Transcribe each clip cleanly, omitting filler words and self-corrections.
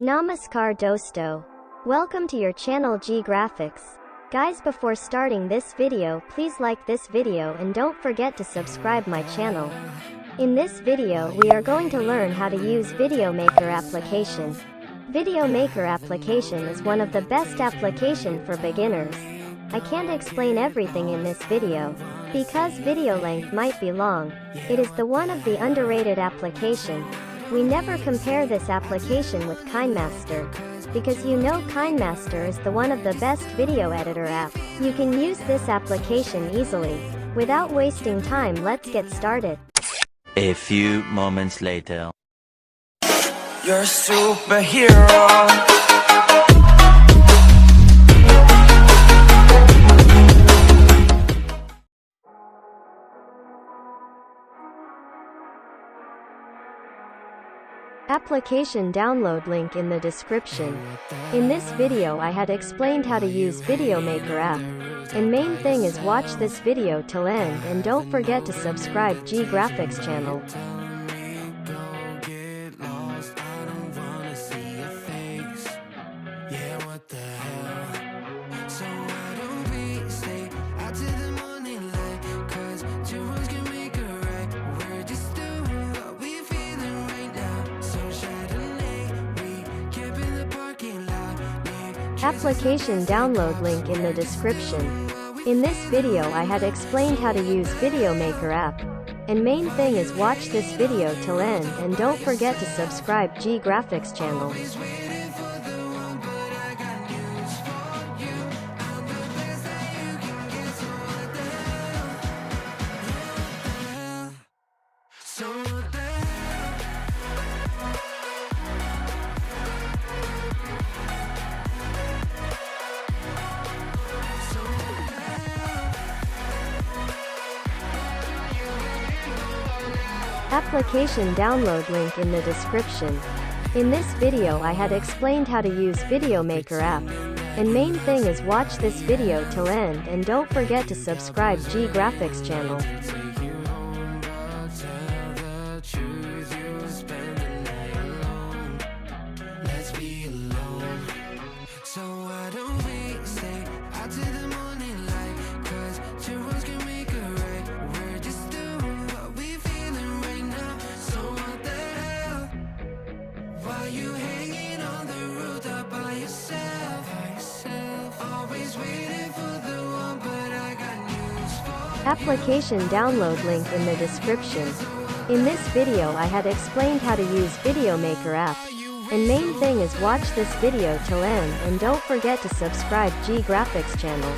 Namaskar dosto. Welcome to your channel 𝗟𝗓𝗡. Guys, before starting this video, please like this video and don't forget to subscribe my channel. In this video we are going to learn how to use Video Maker application. Video Maker application is one of the best application for beginners. I can't explain everything in this video, because video length might be long. It is the one of the underrated application. We never compare this application with KINEMASTER, because you know KINEMASTER is the one of the best video editor app. You can use this application easily. Without wasting time, let's get started. A few moments later. You're a superhero. Application download link in the description. In this video I had explained how to use Video Maker app. And main thing is watch this video till end and don't forget to subscribe 𝗟𝗓𝗡 channel. Application download link in the description. In this video I had explained how to use Video Maker app. And main thing is watch this video till end and don't forget to subscribe 𝗟𝗓𝗡 channel. Application download link in the description. In this video I had explained how to use Video Maker app. And main thing is watch this video till end and don't forget to subscribe 𝗟𝗓𝗡 channel. Application download link in the description. In this video I had explained how to use Video Maker app. And main thing is watch this video till end and don't forget to subscribe 𝗟𝗓𝗡 channel.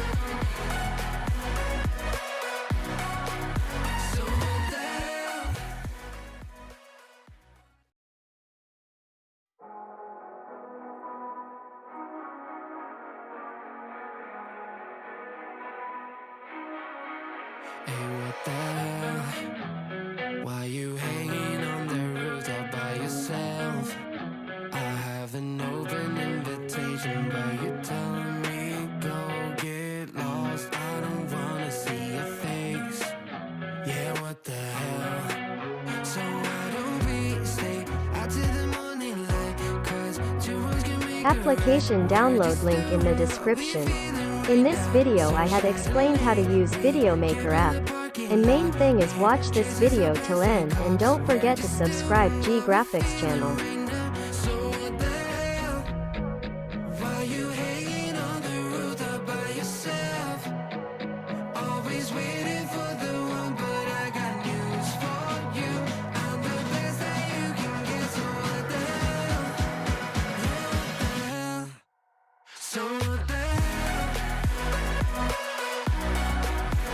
Hey, what the hell? Why you hanging on the roof all by yourself? I have an open invitation, but you're telling me go get lost. I don't wanna see your face. Yeah, what the hell? So why don't we stay out till the morning light? 'Cause two words can make Application download link in the description. In this video I had explained how to use Video Maker app. And main thing is watch this video till end and don't forget to subscribe 𝗟𝗓𝗡 channel.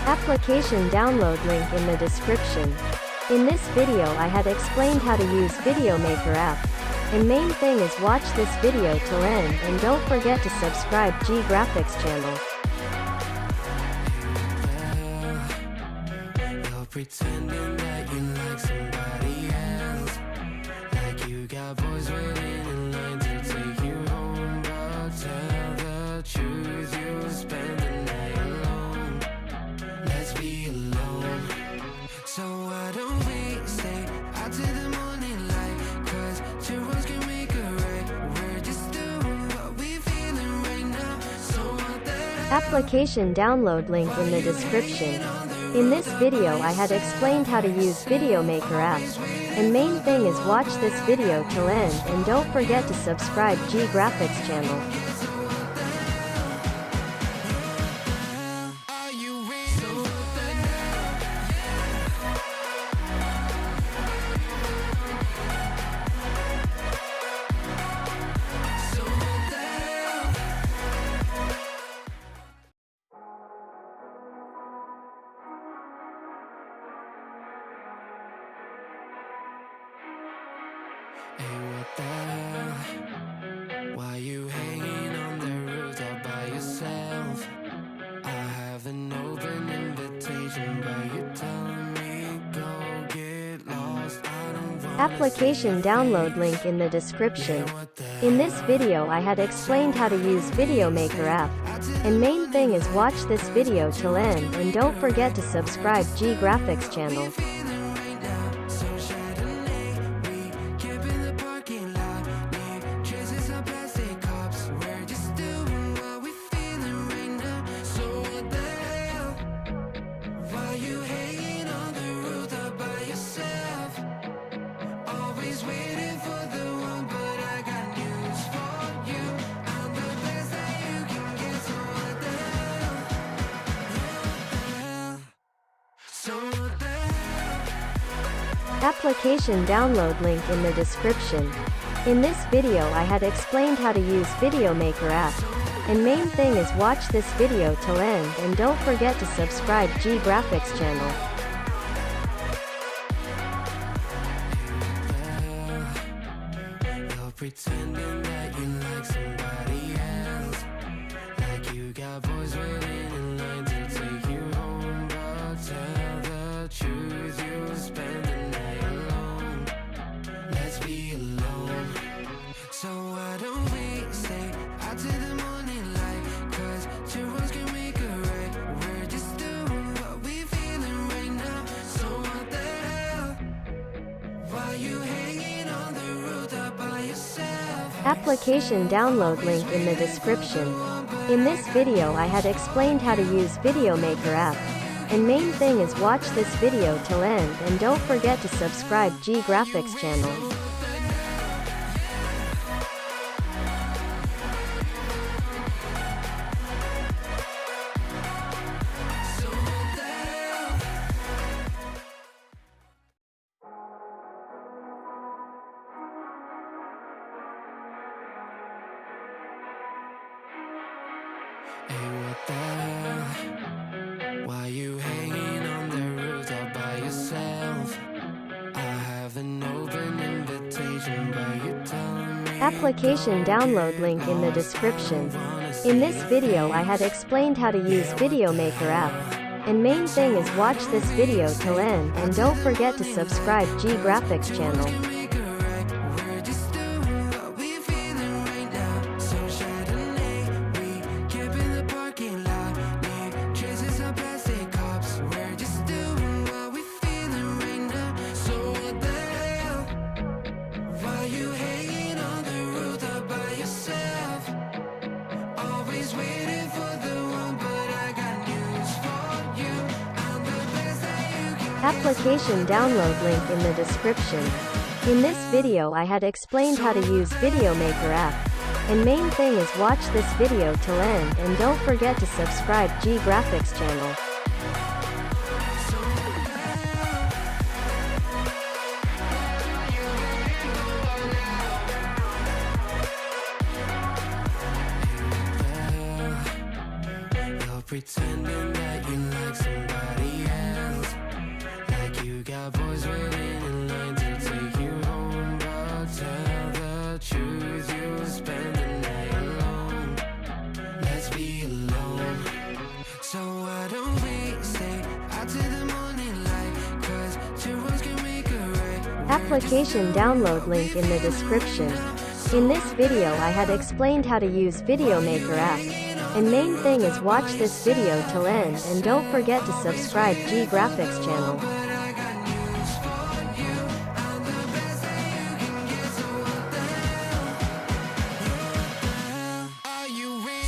Application download link in the description. In this video I had explained how to use Video Maker app. And main thing is watch this video till end and don't forget to subscribe 𝗟𝗓𝗡 channel. You're pretending that you like somebody else, like you got boys waiting in line to take you home. But tell the truth, you spend the night alone. Let's be alone. So why don't we stay out till the morning light? 'Cause two words can make a right. We're Application download link in the description. In this video I had explained how to use Video Maker app. And main thing is watch this video till end and don't forget to subscribe 𝗟𝗏𝗡𝗙 channel. Hey, what the hell? Why you hanging on the rooftop by yourself? I have an open invitation, but you're telling me go get lost. I don't want Application download link in the description. In this video I had explained how to use Video Maker app. And main thing is watch this video till end and don't forget to subscribe 𝗟𝗏𝗡𝗙 channel. Application download link in the description. In this video I had explained how to use Video Maker app. And main thing is watch this video till end and don't forget to subscribe 𝗟𝗏𝗡𝗙 channel. You're pretending that you like somebody else, like you got boys waiting in line to take you home. But tell the truth, you spend the night alone. Let's be alone. So why don't we stay out to the morning light? 'Cause two words can make a right. We're just doing what we feeling right now. So what the hell? Why you hanging on the rooftop by yourself? Application download link in the description. In this video I had explained how to use Video Maker app. And main thing is watch this video till end and don't forget to subscribe 𝗟𝗏𝗡𝗙 channel. Hey, what the hell? Why you hanging on the rooftop by yourself? I have an open invitation, but you're telling me Application download link in the description. In this video I had explained how to use Video Maker app. And main thing is watch this video till end and don't forget to subscribe 𝗟𝗏𝗡𝗙 channel. Application download link in the description. In this video I had explained how to use Video Maker app. And main thing is watch this video till end and don't forget to subscribe 𝗟𝗏𝗡𝗙 channel. You're pretending that you like somebody else, like you got boys waiting in line to take you home. But tell the truth, you spend the night alone. Let's be alone. So why don't we stay out to the morning light? 'Cause two words can make a right. Application download link in the description. In this video I had explained how to use Video Maker app. And main thing is watch this video till end and don't forget to subscribe 𝗟𝗏𝗡𝗙 channel. Are you ready?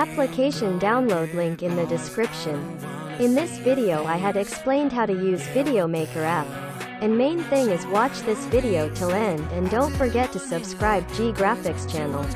Application download link in the description. In this video I had explained how to use Video Maker app. And main thing is watch this video till end and don't forget to subscribe ₕ Graphics channel.